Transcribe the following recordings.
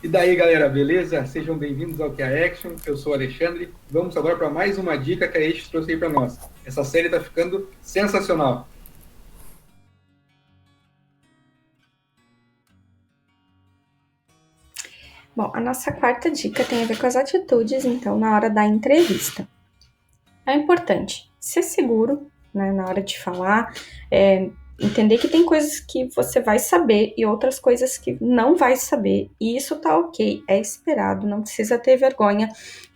E daí, galera, beleza? Sejam bem-vindos ao QA Action. Eu sou o Alexandre. Vamos agora para mais uma dica que a Eixos trouxe aí para nós. Essa série está ficando sensacional. Bom, a nossa quarta dica tem a ver com as atitudes, então, na hora da entrevista. É importante ser seguro, né, na hora de falar, entender que tem coisas que você vai saber e outras coisas que não vai saber, e isso tá ok, é esperado, não precisa ter vergonha.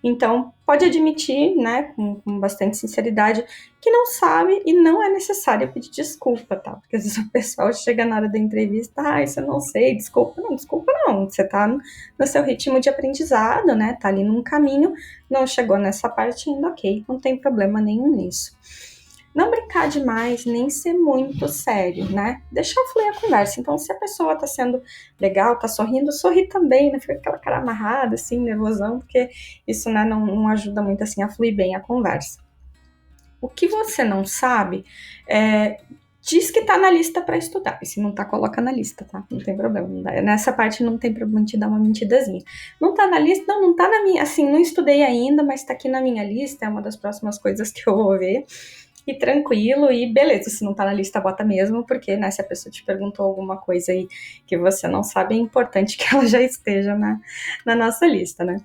Então, pode admitir, né, com bastante sinceridade, que não sabe e não é necessário pedir desculpa, tá? Porque às vezes o pessoal chega na hora da entrevista, isso eu não sei, desculpa. Não, desculpa não, você tá no seu ritmo de aprendizado, né, tá ali num caminho, não chegou nessa parte ainda, ok, não tem problema nenhum nisso. Não brincar demais, nem ser muito sério, né? Deixar fluir a conversa. Então, se a pessoa tá sendo legal, tá sorrindo, sorri também, né? Fica com aquela cara amarrada, assim, nervosão, porque isso, né, não ajuda muito, assim, a fluir bem a conversa. O que você não sabe, diz que tá na lista para estudar. E se não tá, coloca na lista, tá? Não tem problema. Nessa parte não tem problema te dar uma mentidazinha. Não tá na lista? Não tá na minha. Assim, não estudei ainda, mas tá aqui na minha lista. É uma das próximas coisas que eu vou ver. E tranquilo, e beleza, se não tá na lista, bota mesmo, porque, né, se a pessoa te perguntou alguma coisa aí que você não sabe, é importante que ela já esteja na nossa lista, né?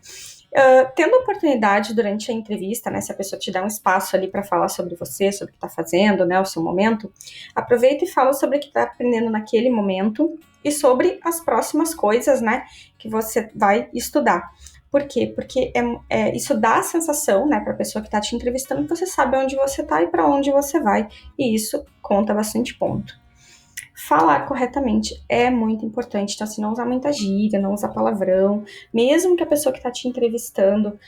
Tendo oportunidade durante a entrevista, né, se a pessoa te dá um espaço ali para falar sobre você, sobre o que está fazendo, né, o seu momento, aproveita e fala sobre o que está aprendendo naquele momento e sobre as próximas coisas, né, que você vai estudar. Por quê? Porque isso dá a sensação, né, para a pessoa que está te entrevistando, que você sabe onde você está e para onde você vai, e isso conta bastante ponto. Falar corretamente é muito importante, então assim, não usar muita gíria, não usar palavrão, mesmo que a pessoa que está te entrevistando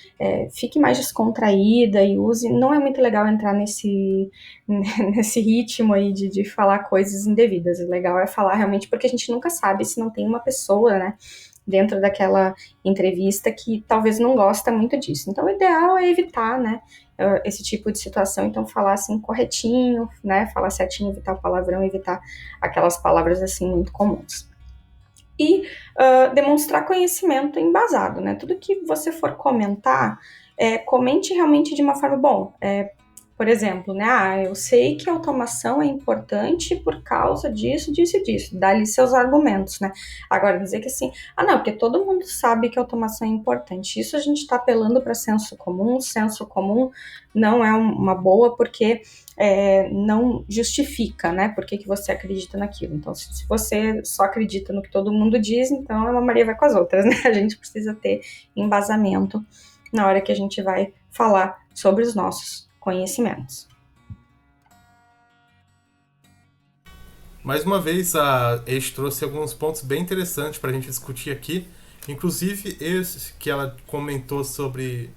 fique mais descontraída e use, não é muito legal entrar nesse ritmo aí de falar coisas indevidas, o legal é falar realmente, porque a gente nunca sabe se não tem uma pessoa, né, dentro daquela entrevista que talvez não gosta muito disso, então o ideal é evitar, né, esse tipo de situação, então falar assim corretinho, né, falar certinho, evitar o palavrão, evitar aquelas palavras assim muito comuns. E demonstrar conhecimento embasado, né, tudo que você for comentar, comente realmente de uma forma, por exemplo, né, eu sei que a automação é importante por causa disso, disso e disso, dá ali seus argumentos, né, agora dizer que assim, não, porque todo mundo sabe que a automação é importante, isso a gente está apelando para senso comum não é uma boa porque não justifica, né, por que você acredita naquilo, então se você só acredita no que todo mundo diz, então a Maria vai com as outras, né, a gente precisa ter embasamento na hora que a gente vai falar sobre os nossos conhecimentos. Mais uma vez, a Eix trouxe alguns pontos bem interessantes para a gente discutir aqui. Inclusive, esse que ela comentou sobre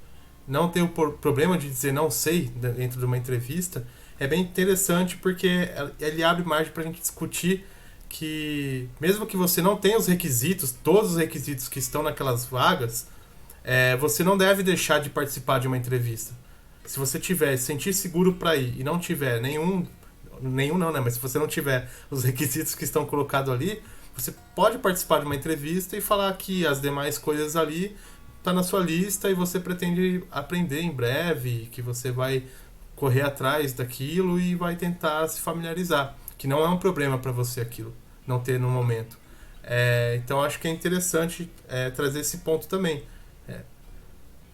não ter o problema de dizer não sei dentro de uma entrevista, é bem interessante porque ele abre margem para a gente discutir que, mesmo que você não tenha os requisitos, todos os requisitos que estão naquelas vagas, você não deve deixar de participar de uma entrevista. Se você se sentir seguro para ir e não tiver nenhum não, né? Mas se você não tiver os requisitos que estão colocados ali, você pode participar de uma entrevista e falar que as demais coisas ali tá na sua lista e você pretende aprender em breve, que você vai correr atrás daquilo e vai tentar se familiarizar, que não é um problema para você aquilo, não ter no momento. Então acho que é interessante trazer esse ponto também.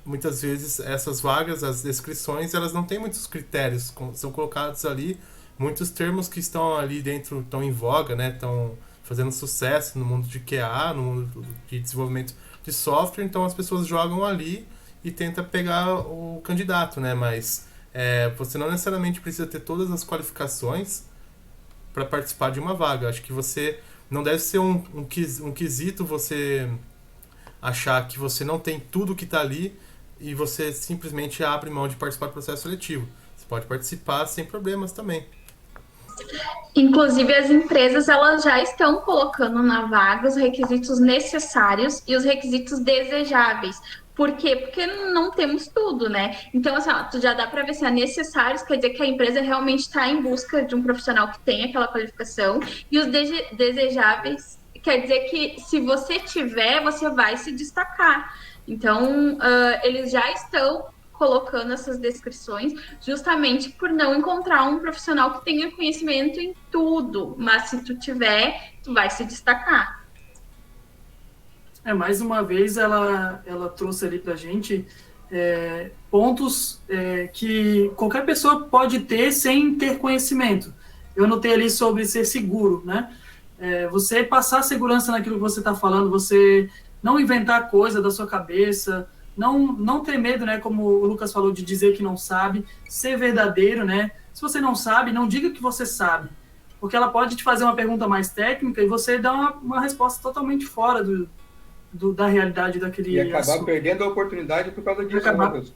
Muitas vezes essas vagas, as descrições, elas não têm muitos critérios, são colocados ali muitos termos que estão ali dentro, estão em voga, né, estão fazendo sucesso no mundo de QA, no mundo de desenvolvimento de software, então as pessoas jogam ali e tentam pegar o candidato, né, mas você não necessariamente precisa ter todas as qualificações para participar de uma vaga. Acho que você não deve ser um quesito você achar que você não tem tudo que está ali e você simplesmente abre mão de participar do processo seletivo. Você pode participar sem problemas também. Inclusive, as empresas elas já estão colocando na vaga os requisitos necessários e os requisitos desejáveis. Por quê? Porque não temos tudo, né? Então, assim, tu já dá para ver se é necessários, quer dizer que a empresa realmente está em busca de um profissional que tenha aquela qualificação, e os desejáveis quer dizer que se você tiver, você vai se destacar. Então, eles já estão colocando essas descrições justamente por não encontrar um profissional que tenha conhecimento em tudo, mas se tu tiver, tu vai se destacar. Mais uma vez ela trouxe ali pra gente pontos que qualquer pessoa pode ter sem ter conhecimento. Eu anotei ali sobre ser seguro, né? Você passar segurança naquilo que você está falando, você não inventar coisa da sua cabeça, não ter medo, né? Como o Lucas falou, de dizer que não sabe, ser verdadeiro, né? Se você não sabe, não diga que você sabe, porque ela pode te fazer uma pergunta mais técnica e você dá uma resposta totalmente fora da realidade daquele E acabar assunto. perdendo a oportunidade por causa disso.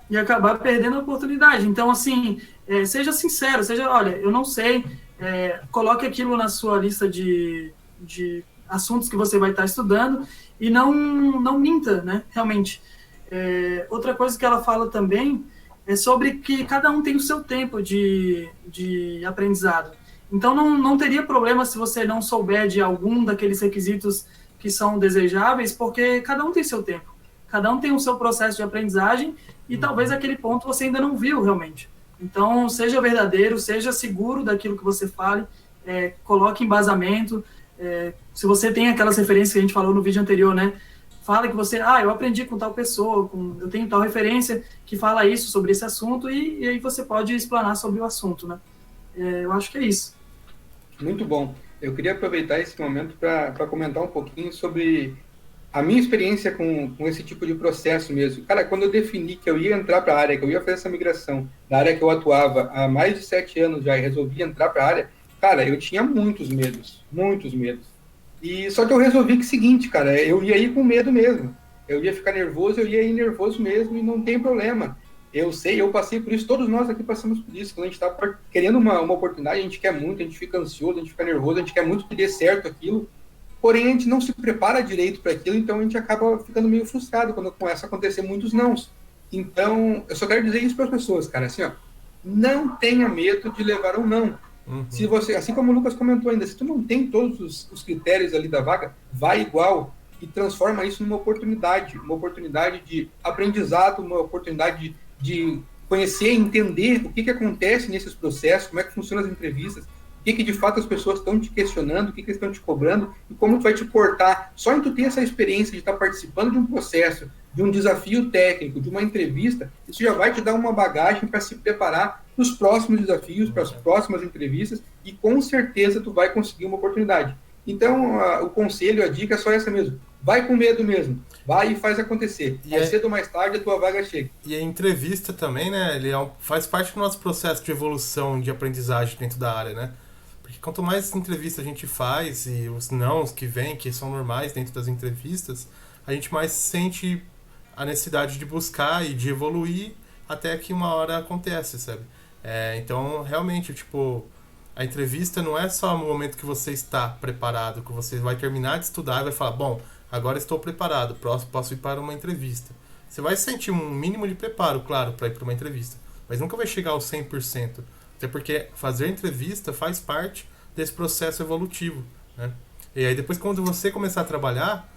E acabar perdendo a oportunidade. Então, assim, seja sincero, olha, eu não sei, coloque aquilo na sua lista de assuntos que você vai estar estudando e não minta, né, realmente. Outra coisa que ela fala também é sobre que cada um tem o seu tempo de aprendizado. Então, não teria problema se você não souber de algum daqueles requisitos que são desejáveis, porque cada um tem seu tempo. Cada um tem o seu processo de aprendizagem e talvez aquele ponto você ainda não viu realmente. Então, seja verdadeiro, seja seguro daquilo que você fale, coloque embasamento. Se você tem aquelas referências que a gente falou no vídeo anterior, né? Fala que você, eu aprendi com tal pessoa, eu tenho tal referência que fala isso sobre esse assunto e aí você pode explanar sobre o assunto, né? Eu acho que é isso. Muito bom. Eu queria aproveitar esse momento para comentar um pouquinho sobre a minha experiência com esse tipo de processo mesmo. Cara, quando eu defini que eu ia entrar para a área, que eu ia fazer essa migração da área que eu atuava há mais de 7 anos já e resolvi entrar para a área, cara, eu tinha muitos medos. E só que eu resolvi que é o seguinte, cara, eu ia ir com medo mesmo. Eu ia ficar nervoso, eu ia ir nervoso mesmo e não tem problema. Eu sei, eu passei por isso, todos nós aqui passamos por isso. Quando a gente está querendo uma oportunidade, a gente quer muito, a gente fica ansioso, a gente fica nervoso, a gente quer muito que dê certo aquilo, porém a gente não se prepara direito para aquilo, então a gente acaba ficando meio frustrado quando começa a acontecer muitos nãos. Então, eu só quero dizer isso para as pessoas, cara, assim, não tenha medo de levar um não. Se você, assim como o Lucas comentou ainda, se tu não tem todos os critérios ali da vaga, vai igual e transforma isso numa oportunidade de aprendizado, uma oportunidade de conhecer e entender o que acontece nesses processos, como é que funcionam as entrevistas, o que de fato as pessoas estão te questionando, o que estão te cobrando e como tu vai te portar. Só em tu ter essa experiência de estar participando de um processo, de um desafio técnico, de uma entrevista, isso já vai te dar uma bagagem para se preparar para os próximos desafios, para as próximas entrevistas e com certeza tu vai conseguir uma oportunidade. Então, o conselho, a dica é só essa mesmo. Vai com medo mesmo. Vai e faz acontecer. Mais cedo ou mais tarde a tua vaga chega. E a entrevista também, né? Ele faz parte do nosso processo de evolução, de aprendizagem dentro da área, né? Porque quanto mais entrevista a gente faz e os nãos que vêm, que são normais dentro das entrevistas, a gente mais sente a necessidade de buscar e de evoluir até que uma hora acontece, sabe? Então, realmente, a entrevista não é só no momento que você está preparado, que você vai terminar de estudar e vai falar, bom, agora estou preparado, posso ir para uma entrevista. Você vai sentir um mínimo de preparo, claro, para ir para uma entrevista, mas nunca vai chegar ao 100%. Até porque fazer entrevista faz parte desse processo evolutivo, né? E aí depois, quando você começar a trabalhar,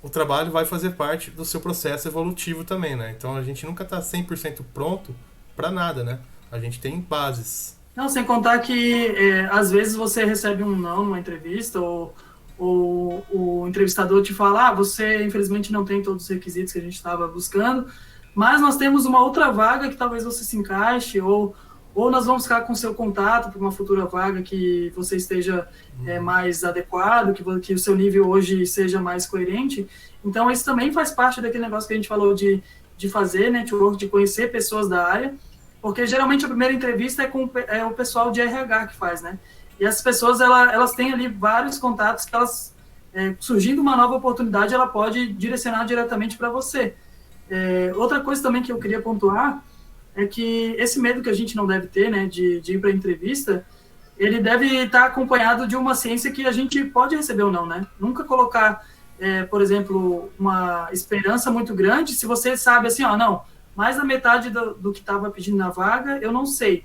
o trabalho vai fazer parte do seu processo evolutivo também, né? Então a gente nunca está 100% pronto para nada, né? A gente tem bases. Não, sem contar que às vezes você recebe um não numa entrevista ou o entrevistador te fala, você infelizmente não tem todos os requisitos que a gente estava buscando, mas nós temos uma outra vaga que talvez você se encaixe, ou nós vamos ficar com o seu contato para uma futura vaga que você esteja mais adequado, que o seu nível hoje seja mais coerente. Então, isso também faz parte daquele negócio que a gente falou de fazer network, de conhecer pessoas da área, porque geralmente a primeira entrevista é o pessoal de RH que faz, né? E essas pessoas, elas têm ali vários contatos que elas, surgindo uma nova oportunidade, ela pode direcionar diretamente para você. Outra coisa também que eu queria pontuar é que esse medo que a gente não deve ter, né, de ir para a entrevista, ele deve estar acompanhado de uma ciência que a gente pode receber ou não, né? Nunca colocar, por exemplo, uma esperança muito grande, se você sabe assim, não, mais da metade do que estava pedindo na vaga, eu não sei.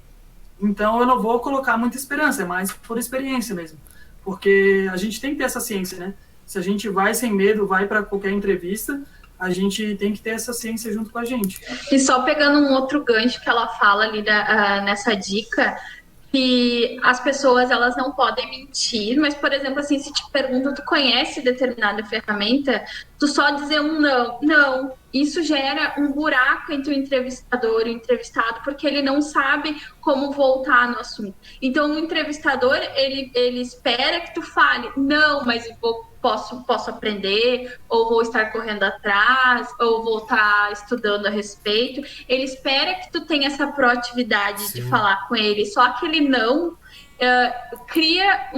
Então, eu não vou colocar muita esperança, é mais por experiência mesmo. porque a gente tem que ter essa ciência, né? Se a gente vai sem medo, vai para qualquer entrevista, a gente tem que ter essa ciência junto com a gente. E só pegando um outro gancho que ela fala ali nessa dica, que as pessoas elas não podem mentir, mas, por exemplo, assim, se te perguntam, tu conhece determinada ferramenta, tu só dizer um não, isso gera um buraco entre o entrevistador e o entrevistado, porque ele não sabe como voltar no assunto. Então, o entrevistador, ele espera que tu fale, não, mas posso aprender, ou vou estar correndo atrás, ou vou estar estudando a respeito. Ele espera que tu tenha essa proatividade Sim. de falar com ele, só que ele não cria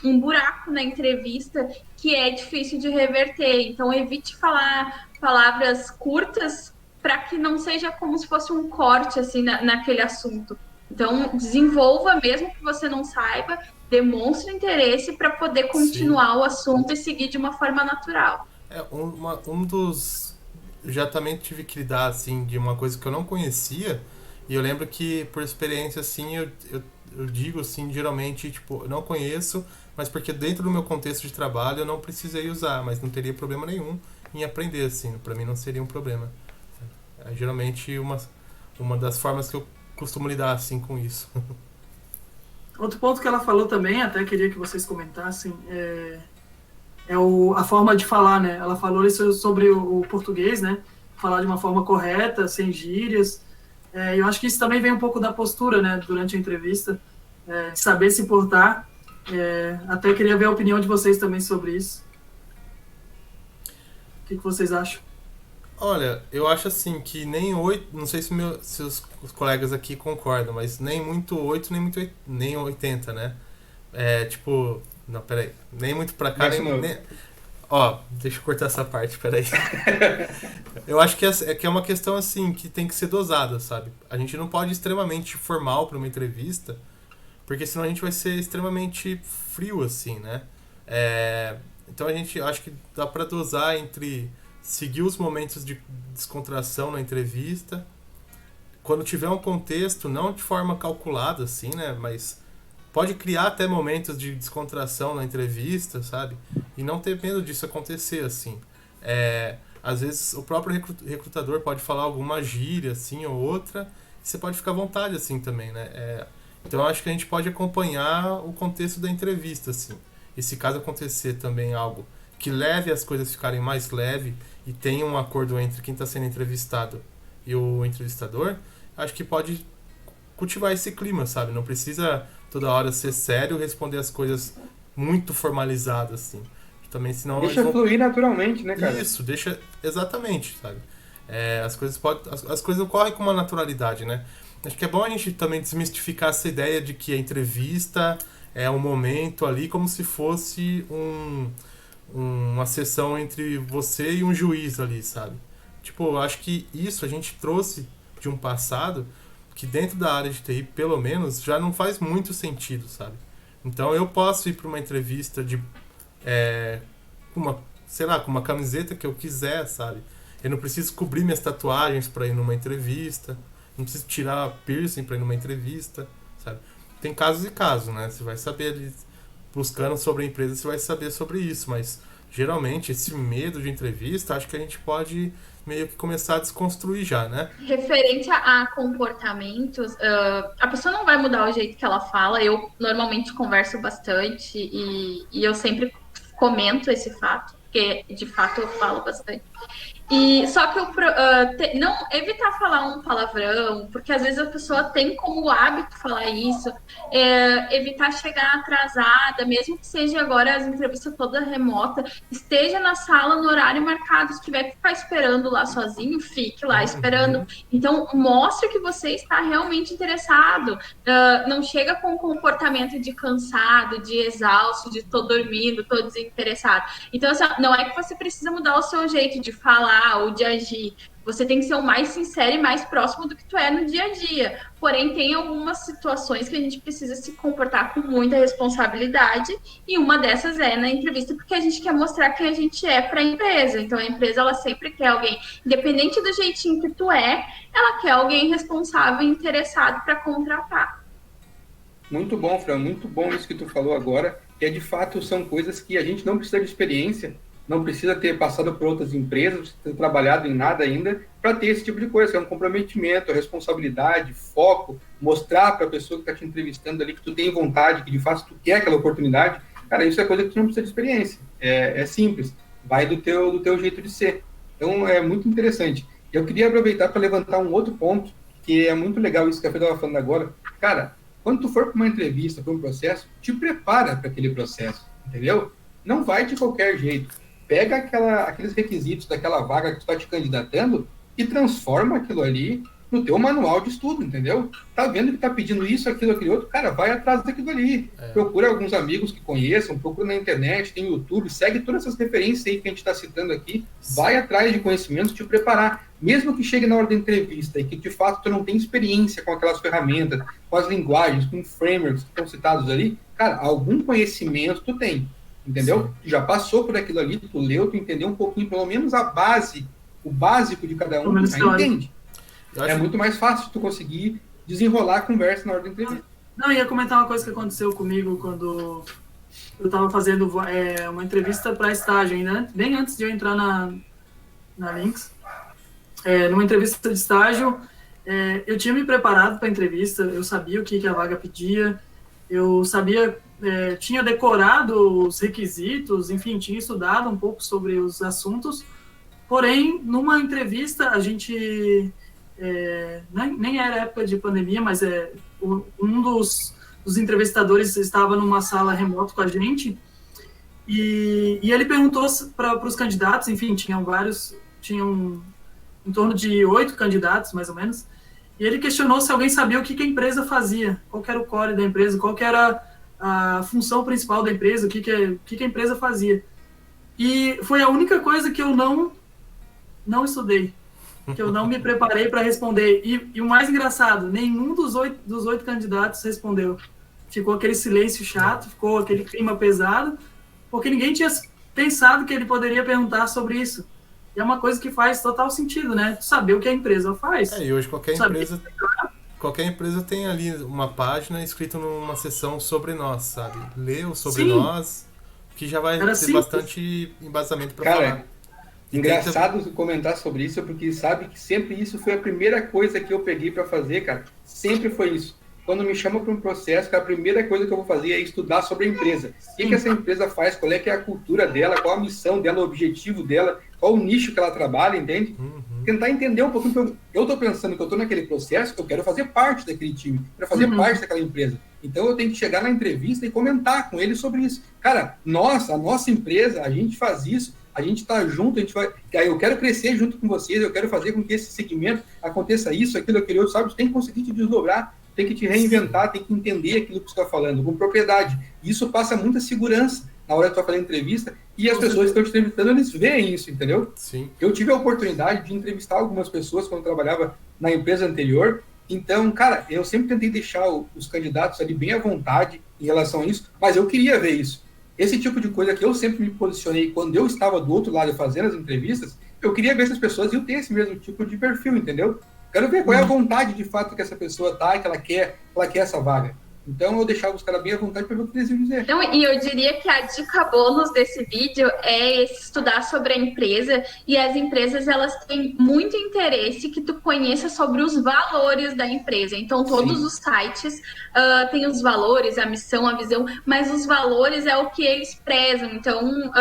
um buraco na entrevista que é difícil de reverter. Então, evite falar palavras curtas para que não seja como se fosse um corte assim naquele assunto. Então, desenvolva, mesmo que você não saiba, demonstre interesse para poder continuar Sim. o assunto e seguir de uma forma natural. Um dos... Já também tive que lidar, assim, de uma coisa que eu não conhecia, e eu lembro que, por experiência, assim, eu digo, assim, geralmente, tipo, eu não conheço, mas porque dentro do meu contexto de trabalho eu não precisei usar, mas não teria problema nenhum em aprender, assim, pra mim não seria um problema. Geralmente, uma das formas que eu costumo lidar, assim, com isso. Outro ponto que ela falou também, até queria que vocês comentassem, a forma de falar, né? Ela falou isso sobre o português, né? Falar de uma forma correta, sem gírias. Eu acho que isso também vem um pouco da postura, né? Durante a entrevista, de saber se portar. Até queria ver a opinião de vocês também sobre isso. O que vocês acham? Olha, eu acho assim que nem 8, não sei se os colegas aqui concordam, mas nem muito 8, nem 80, né? Tipo, não, peraí, nem muito pra cá, nem... Ó, deixa eu cortar essa parte, peraí. Eu acho que é uma questão assim, que tem que ser dosada, sabe? A gente não pode ir extremamente formal pra uma entrevista, porque senão a gente vai ser extremamente frio, assim, né? Então a gente acho que dá pra dosar entre seguir os momentos de descontração na entrevista, quando tiver um contexto, não de forma calculada, assim, né? Mas pode criar até momentos de descontração na entrevista, sabe? E não ter medo disso acontecer, assim. Às vezes o próprio recrutador pode falar alguma gíria, assim, ou outra, e você pode ficar à vontade, assim, também, né? Então eu acho que a gente pode acompanhar o contexto da entrevista, assim. E se caso acontecer também algo que leve as coisas a ficarem mais leves e tenha um acordo entre quem está sendo entrevistado e o entrevistador, acho que pode cultivar esse clima, sabe? Não precisa toda hora ser sério, responder as coisas muito formalizadas, assim. Também, senão deixa fluir naturalmente, né, cara? Isso, deixa... Exatamente, sabe? As coisas ocorrem com uma naturalidade, né? Acho que é bom a gente também desmistificar essa ideia de que a entrevista é um momento ali como se fosse uma sessão entre você e um juiz ali, sabe? Tipo, eu acho que isso a gente trouxe de um passado que dentro da área de TI, pelo menos, já não faz muito sentido, sabe? Então eu posso ir para uma entrevista com uma camiseta que eu quiser, sabe? Eu não preciso cobrir minhas tatuagens para ir numa entrevista, não preciso tirar piercing para ir numa entrevista, sabe? Tem casos e casos, né? Você vai saber ali, buscando sobre a empresa, você vai saber sobre isso, mas geralmente esse medo de entrevista, acho que a gente pode meio que começar a desconstruir já, né? Referente a comportamentos, a pessoa não vai mudar o jeito que ela fala. Eu normalmente converso bastante e eu sempre comento esse fato, porque de fato eu falo bastante. E só que não evitar falar um palavrão, porque às vezes a pessoa tem como hábito falar isso, evitar chegar atrasada, mesmo que seja agora as entrevistas toda remota, esteja na sala no horário marcado. Se tiver que ficar esperando lá sozinho, fique lá esperando. Então mostre que você está realmente interessado. Não chega com um comportamento de cansado, de exausto, de tô dormindo, tô desinteressado. Então assim, não é que você precisa mudar o seu jeito de falar ou de agir. Você tem que ser o mais sincero e mais próximo do que tu é no dia a dia. Porém, tem algumas situações que a gente precisa se comportar com muita responsabilidade, e uma dessas é na entrevista, porque a gente quer mostrar quem a gente é para a empresa. Então, a empresa, ela sempre quer alguém, independente do jeitinho que tu ela quer alguém responsável e interessado para contratar. Muito bom, Fran, muito bom isso que tu falou agora, que de fato são coisas que a gente não precisa de experiência, não precisa ter passado por outras empresas, ter trabalhado em nada ainda, para ter esse tipo de coisa, que é um comprometimento, responsabilidade, foco, mostrar para a pessoa que está te entrevistando ali que tu tem vontade, que de fato tu quer aquela oportunidade. Cara, isso é coisa que tu não precisa de experiência, é simples, vai do teu jeito de ser. Então é muito interessante. Eu queria aproveitar para levantar um outro ponto, que é muito legal isso que a Fê estava falando agora. Cara, quando tu for para uma entrevista, para um processo, te prepara para aquele processo, entendeu? Não vai de qualquer jeito. Pega aqueles requisitos daquela vaga que tu está te candidatando e transforma aquilo ali no teu manual de estudo, entendeu? Tá vendo que tá pedindo isso, aquilo, aquele outro, cara, vai atrás daquilo ali. Procura alguns amigos que conheçam, procura na internet, tem YouTube, segue todas essas referências aí que a gente está citando aqui, vai atrás de conhecimentos, te preparar. Mesmo que chegue na hora da entrevista e que, de fato, tu não tem experiência com aquelas ferramentas, com as linguagens, com frameworks que estão citados ali, cara, algum conhecimento tu tem, entendeu? Tu já passou por aquilo ali, tu leu, tu entendeu um pouquinho, pelo menos a base, o básico de cada um, tu já entende. É muito mais fácil tu conseguir desenrolar a conversa na hora da entrevista. Não, ia comentar uma coisa que aconteceu comigo quando eu estava fazendo uma entrevista para estágio, ainda bem antes de eu entrar na Lynx. Numa entrevista de estágio, eu tinha me preparado para a entrevista, eu sabia o que a vaga pedia, eu sabia, tinha decorado os requisitos, enfim, tinha estudado um pouco sobre os assuntos, porém, numa entrevista, a gente... nem era época de pandemia, mas um dos entrevistadores estava numa sala remoto com a gente e ele perguntou para os candidatos, enfim, tinham em torno de 8 candidatos, mais ou menos, e ele questionou se alguém sabia o que a empresa fazia, qual que era o core da empresa, qual que era a função principal da empresa, o que a empresa fazia. E foi a única coisa que eu não estudei, que eu não me preparei para responder. E o mais engraçado, nenhum dos oito candidatos respondeu. Ficou aquele silêncio chato, ficou aquele clima pesado, porque ninguém tinha pensado que ele poderia perguntar sobre isso. E é uma coisa que faz total sentido, né? Saber o que a empresa faz. E hoje qualquer empresa tem ali uma página escrita numa seção sobre nós, sabe? Leu sobre nós, que já vai ter bastante embasamento para falar. Engraçado comentar sobre isso, porque sabe que sempre isso foi a primeira coisa que eu peguei para fazer, cara. Sempre foi isso. Quando me chamam para um processo, a primeira coisa que eu vou fazer é estudar sobre a empresa. O que essa empresa faz, qual é que é a cultura dela, qual a missão dela, o objetivo dela, qual o nicho que ela trabalha, entende? Tentar entender um pouquinho. Eu estou pensando que eu estou naquele processo, eu quero fazer parte daquele time, quero fazer parte daquela empresa. Então eu tenho que chegar na entrevista e comentar com ele sobre isso. Cara, a nossa empresa, a gente faz isso, a gente está junto, eu quero crescer junto com vocês, eu quero fazer com que esse segmento aconteça isso, aquilo, aquele outro, sabe? Você tem que conseguir te desdobrar, tem que te reinventar, tem que entender aquilo que você está falando, com propriedade. Isso passa muita segurança na hora de tu fazer entrevista, e as pessoas que estão te entrevistando, eles veem isso, entendeu? Sim. Eu tive a oportunidade de entrevistar algumas pessoas quando eu trabalhava na empresa anterior, então, cara, eu sempre tentei deixar os candidatos ali bem à vontade em relação a isso, mas eu queria ver isso. Esse tipo de coisa que eu sempre me posicionei quando eu estava do outro lado fazendo as entrevistas, eu queria ver se as pessoas iam ter esse mesmo tipo de perfil, entendeu? Quero ver qual é a vontade de fato que essa pessoa tá, que ela quer essa vaga. Então eu deixava os caras bem à vontade para ver o que eles iam dizer. Então, e eu diria que a dica bônus desse vídeo é estudar sobre a empresa, e as empresas, elas têm muito interesse que tu conheça sobre os valores da empresa. Então, todos os sites têm os valores, a missão, a visão, mas os valores é o que eles prezam. Então,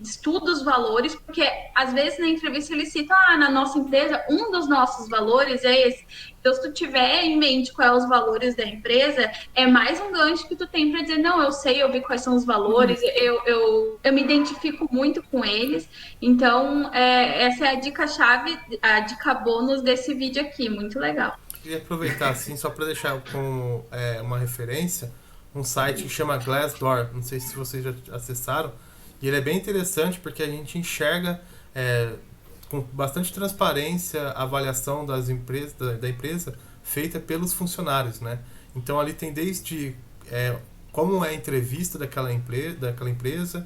estuda os valores, porque às vezes na entrevista eles citam, na nossa empresa, um dos nossos valores é esse. Então, se tu tiver em mente quais são os valores da empresa, é mais um gancho que tu tem para dizer, não, eu sei, eu vi quais são os valores, eu me identifico muito com eles. Então, essa é a dica-chave, a dica bônus desse vídeo aqui, muito legal. Queria aproveitar, assim, só para deixar como uma referência, um site que chama Glassdoor, não sei se vocês já acessaram, e ele é bem interessante porque a gente enxerga com bastante transparência a avaliação da empresa feita pelos funcionários, né? Então ali tem desde como é a entrevista daquela empresa,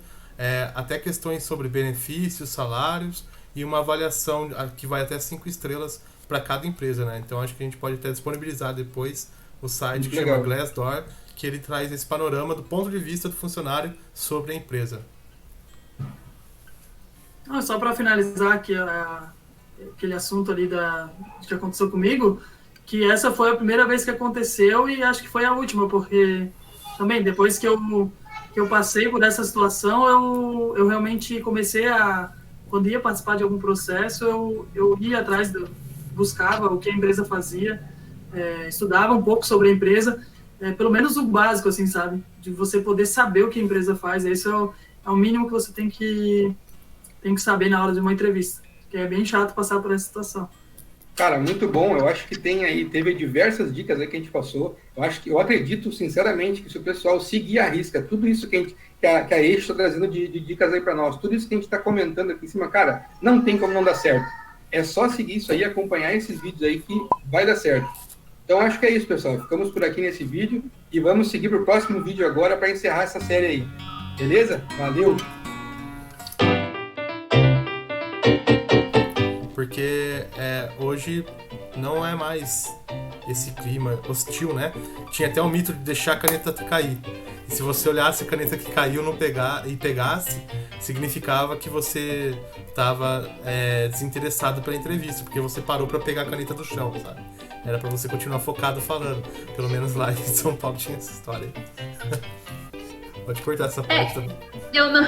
até questões sobre benefícios, salários e uma avaliação que vai até 5 estrelas para cada empresa, né? Então acho que a gente pode até disponibilizar depois o site que chama Glassdoor, que ele traz esse panorama do ponto de vista do funcionário sobre a empresa. Só para finalizar aqui aquele assunto ali que aconteceu comigo, que essa foi a primeira vez que aconteceu e acho que foi a última, porque também depois que eu passei por essa situação, eu realmente comecei quando ia participar de algum processo, eu ia atrás, buscava o que a empresa fazia, estudava um pouco sobre a empresa, pelo menos o básico, assim, sabe? De você poder saber o que a empresa faz. Esse é o mínimo que você tem que saber na hora de uma entrevista, que é bem chato passar por essa situação. Cara, muito bom. Eu acho que teve diversas dicas aí que a gente passou. Eu acredito, sinceramente, que se o pessoal seguir à risca tudo isso que a Eixo está trazendo de dicas aí para nós, tudo isso que a gente está comentando aqui em cima, cara, não tem como não dar certo. É só seguir isso aí, acompanhar esses vídeos aí que vai dar certo. Então, acho que é isso, pessoal. Ficamos por aqui nesse vídeo e vamos seguir para o próximo vídeo agora para encerrar essa série aí. Beleza? Valeu! Porque hoje não é mais esse clima hostil, né? Tinha até o mito de deixar a caneta cair. E se você olhasse a caneta que caiu e pegasse, significava que você estava desinteressado pela entrevista, porque você parou para pegar a caneta do chão, sabe? Era para você continuar focado falando. Pelo menos lá em São Paulo tinha essa história aí. Pode cortar essa parte também. Eu não...